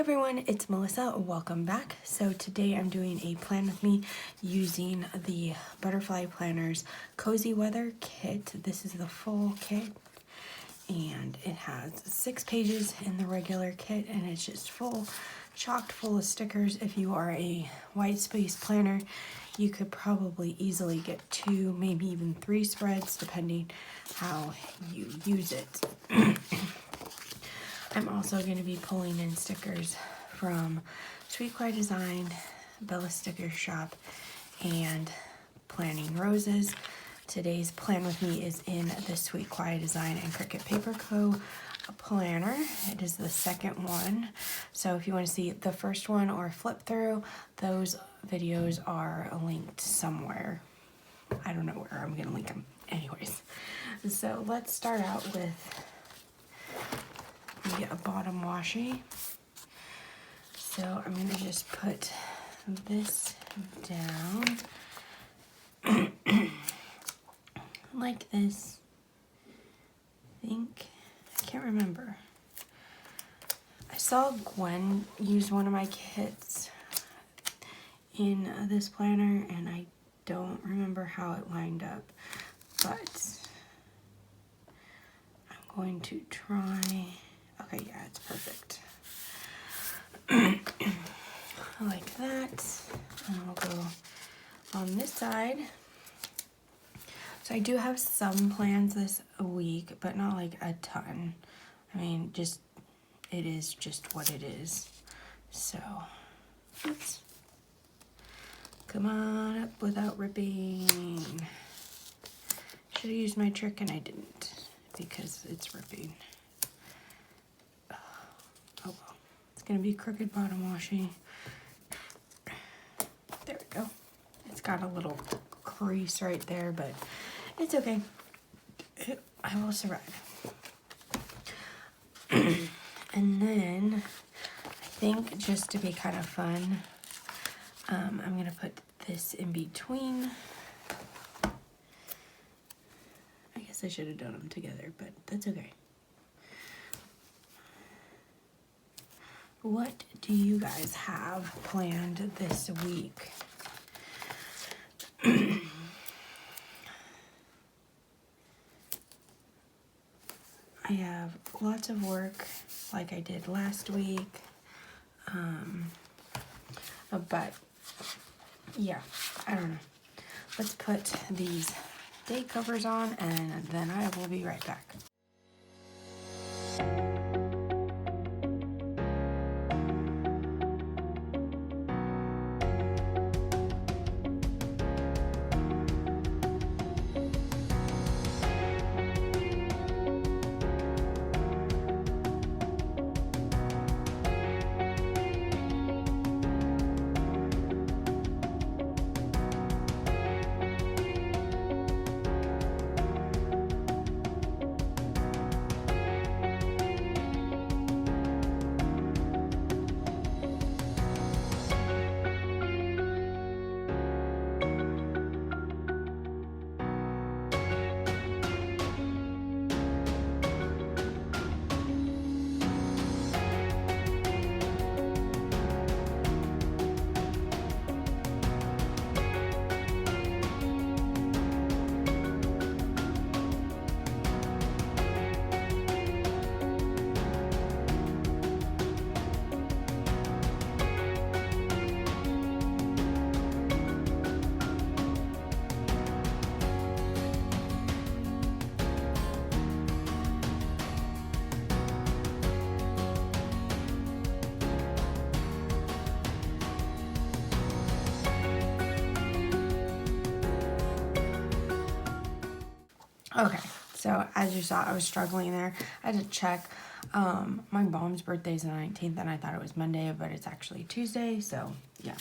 everyone, it's Melissa. Welcome back. So today I'm doing a plan with me using the Butterfly Planner's Cozy Weather Kit. This is the full kit and it has 6 pages in the regular kit and it's just chocked full of stickers. If you are a white space planner, you could probably easily get 2, maybe even 3 spreads depending how you use it. I'm also going to be pulling in stickers from Sweet Quiet Design, Bella Sticker Shop, and Planning Roses. Today's plan with me is in the Sweet Quiet Design and Cricut Paper Co. planner. It is the second one. So if you want to see the first one or flip through, those videos are linked somewhere. I don't know where. I'm going to link them. Anyways, so let's start out with the bottom washi. So I'm going to just put this down like this. I can't remember. I saw Gwen use one of my kits in this planner and I don't remember how it lined up, but I'm going to try. Okay, yeah, it's perfect. Like that. And I'll go on this side. So I do have some plans this week, but not like a ton. I mean, it is just what it is. So, oops. Come on up without ripping. Should have used my trick and I didn't because it's ripping. Oh well, it's gonna be crooked bottom washi. There we go. It's got a little crease right there, but it's okay. I will survive. And then I think just to be kind of fun, I'm gonna put this in between. I guess I should have done them together, but that's okay. What do you guys have planned this week? I have lots of work like I did last week. But yeah, I don't know. Let's put these day covers on and then I will be right back. Okay, so as you saw, I was struggling there. I had to check. My mom's birthday is the 19th, and I thought it was Monday, but it's actually Tuesday, so yeah.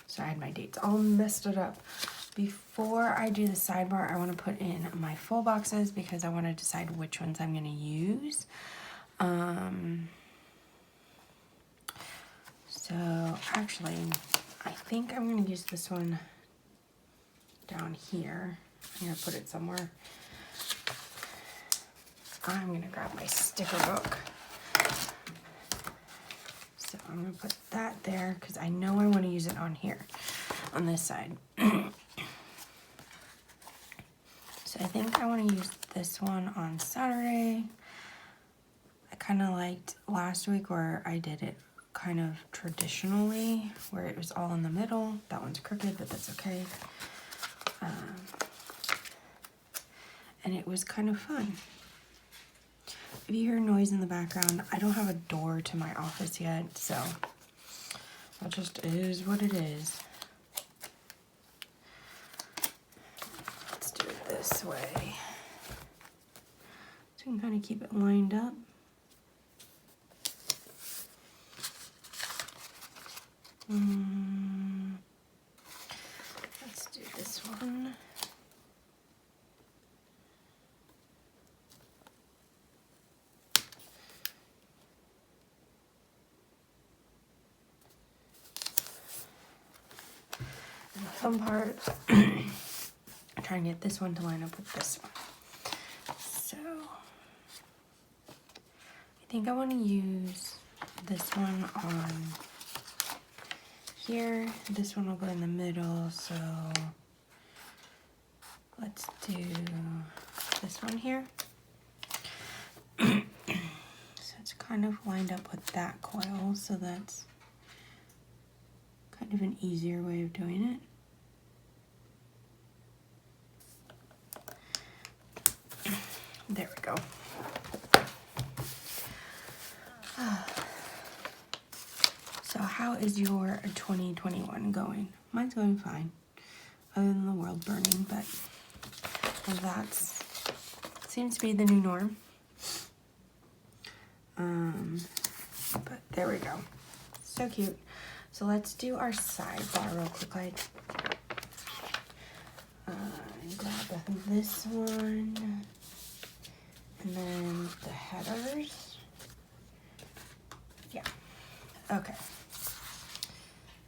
So I had my dates all messed it up. Before I do the sidebar, I want to put in my full boxes because I want to decide which ones I'm going to use. So actually, I think I'm going to use this one down here. I'm going to put it somewhere. I'm gonna grab my sticker book. So I'm gonna put that there because I know I want to use it on here, on this side. So I think I want to use this one on Saturday. I kind of liked last week where I did it kind of traditionally, where it was all in the middle. That one's crooked, but that's okay. And it was kind of fun. If you hear noise in the background, I don't have a door to my office yet, so that just is what it is. Let's do it this way. So we can kind of keep it lined up. Let's do this one. And the fun part, try and get this one to line up with this one. So I think I want to use this one on here. This one will go in the middle, so let's do this one here. So it's kind of lined up with that coil, so that's kind of an easier way of doing it. There we go. So how is your 2021 going? Mine's going fine, other than the world burning, but that seems to be the new norm. But there we go. So cute. So let's do our sidebar real quick. Grab this one, and then the headers. Yeah. Okay.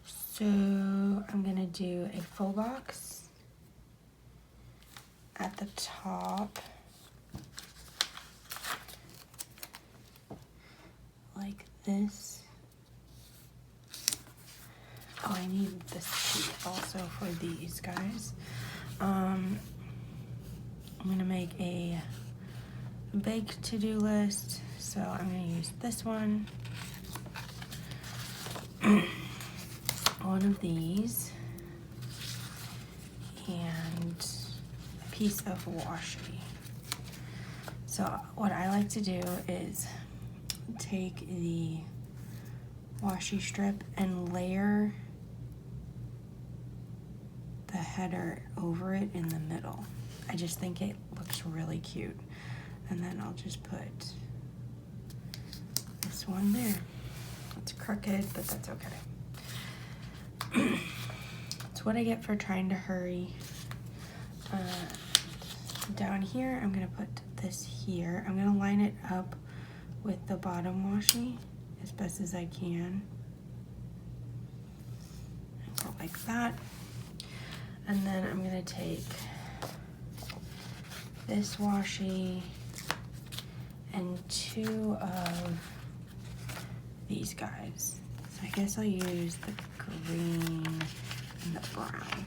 So I'm gonna do a full box at the top, like this. Oh, I need this sheet also for these guys. I'm gonna make a big to-do list, so I'm gonna use this one. One of these and a piece of washi. So what I like to do is take the washi strip and layer the header over it in the middle. I just think it looks really cute. And then I'll just put this one there. It's crooked, but that's okay. That's what I get for trying to hurry. Down here, I'm gonna put this here. I'm gonna line it up with the bottom washi as best as I can. Like that. And then I'm gonna take this washi and two of these guys. So I guess I'll use the green and the brown.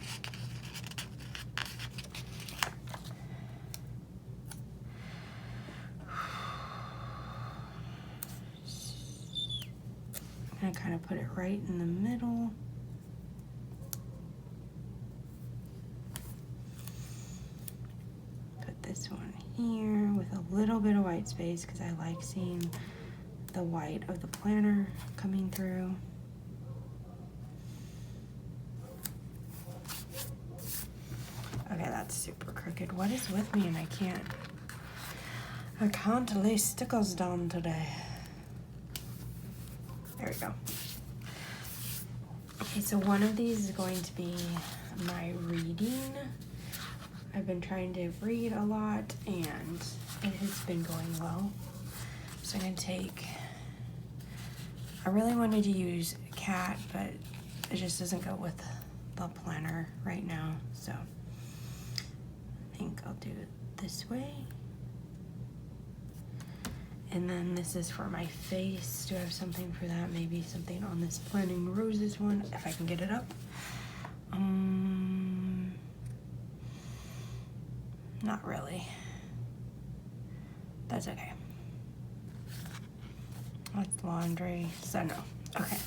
I'm gonna kind of put it right in the middle. Put this one here with a little bit of white space because I like seeing the white of the planner coming through. Okay, that's super crooked. What is with me and I can't lay stickers down today. There we go. Okay, so one of these is going to be my reading. I've been trying to read a lot and it has been going well. So I'm gonna take, I really wanted to use cat, but it just doesn't go with the planner right now. So I think I'll do it this way. And then this is for my face. Do I have something for that? Maybe something on this Planning Roses one, if I can get it up. Not really. That's okay. That's laundry, so no. Okay.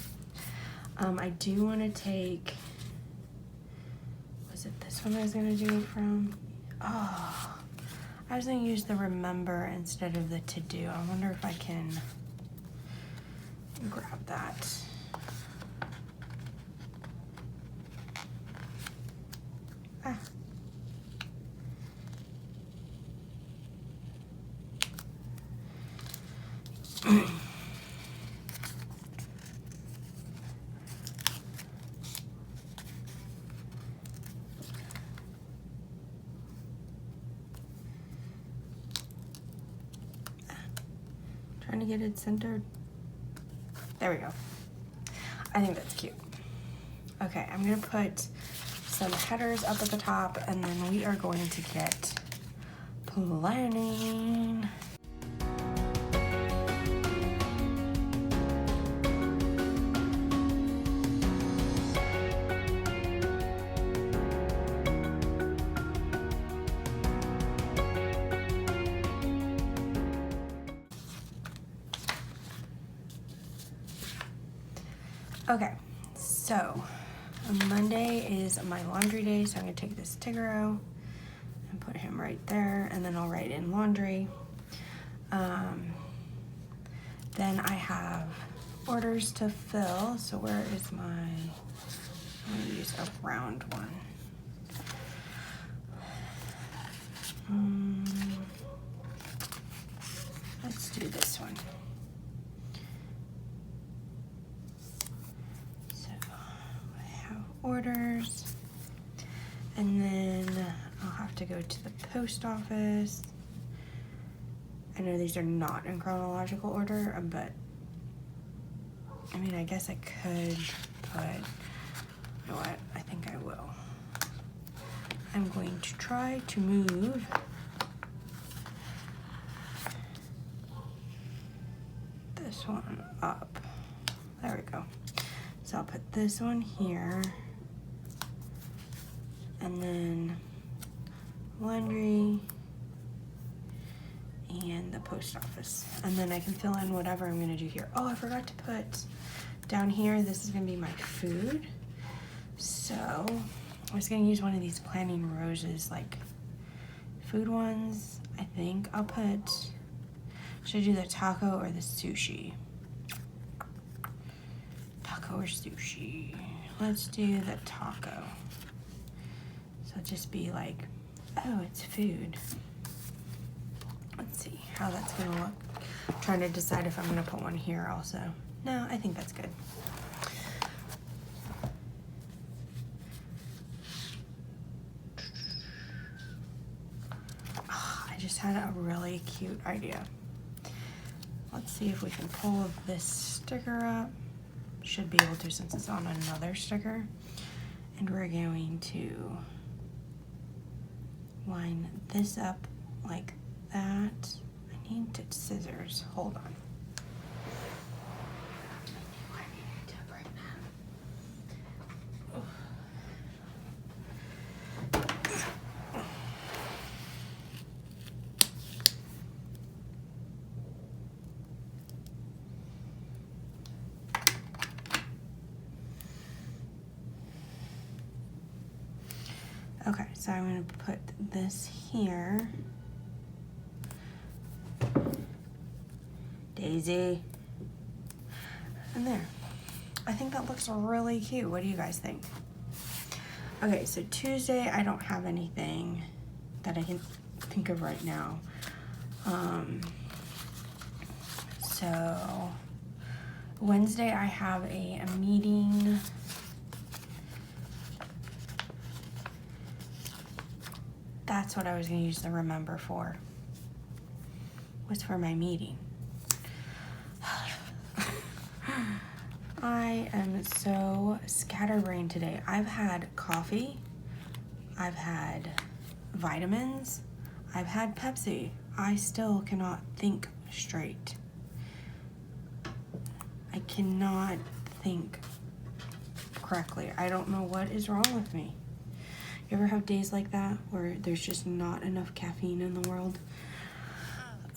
I do want to take, was it this one I was going to do it from? Oh, I was going to use the remember instead of the to do. I wonder if I can grab that. Ah. Trying to get it centered. There we go. I think that's cute. Okay, I'm gonna put some headers up at the top, and then we are going to get planning. Okay, so Monday is my laundry day, so I'm gonna take this Tigero and put him right there, and then I'll write in laundry. Then I have orders to fill, so where is my, I'm gonna use a round one. Let's do this one. Orders, and then I'll have to go to the post office. I know these are not in chronological order, but I mean, I guess I could, but you know what? I think I will. I'm going to try to move this one up. There we go. So I'll put this one here. And then laundry and the post office. And then I can fill in whatever I'm gonna do here. Oh, I forgot to put down here, this is gonna be my food. So I was gonna use one of these Planning Roses, like food ones. I think I'll put, should I do the taco or the sushi? Taco or sushi? Let's do the taco. So it'll just be like, oh, it's food. Let's see how that's gonna look. I'm trying to decide if I'm gonna put one here also. No, I think that's good. Oh, I just had a really cute idea. Let's see if we can pull this sticker up. Should be able to since it's on another sticker. And we're going to line this up like that. I need scissors. Hold on. I needed to bring that. Okay, so I'm going to put this here. Daisy. And there. I think that looks really cute. What do you guys think? Okay, so Tuesday I don't have anything that I can think of right now. So Wednesday I have a meeting. That's what I was gonna use the remember for. Was for my meeting. I am so scatterbrained today. I've had coffee, I've had vitamins, I've had Pepsi. I still cannot think straight. I cannot think correctly. I don't know what is wrong with me. You ever have days like that where there's just not enough caffeine in the world?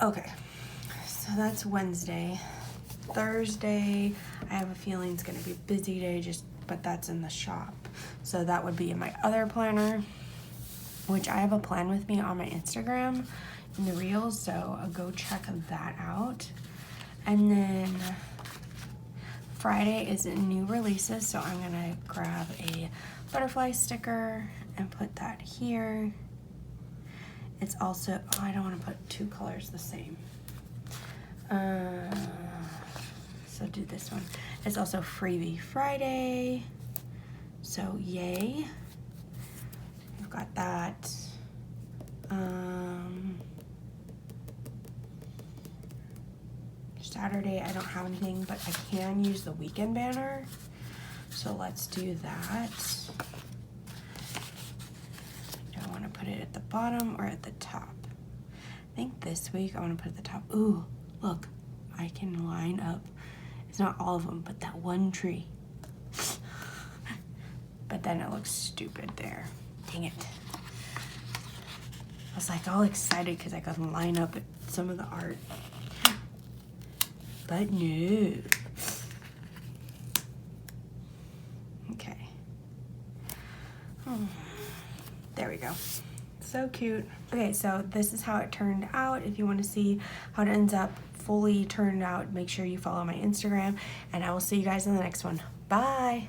Okay, so that's Wednesday. Thursday, I have a feeling it's gonna be a busy day, but that's in the shop. So that would be in my other planner, which I have a plan with me on my Instagram in the reels, so I'll go check that out. And then Friday is new releases, so I'm gonna grab a butterfly sticker and put that here. It's also, oh, I don't want to put two colors the same. So do this one. It's also Freebie Friday, so yay. We've got that. Saturday I don't have anything, but I can use the weekend banner, so let's do that. Do I want to put it at the bottom or at the top? I think this week I want to put it at the top. Ooh, look, I can line up, it's not all of them, but that one tree. But then it looks stupid there. Dang it. I was like all excited because I could line up some of the art. But no. Okay. There we go. So cute. Okay, so this is how it turned out. If you want to see how it ends up fully turned out, make sure you follow my Instagram, and I will see you guys in the next one. Bye.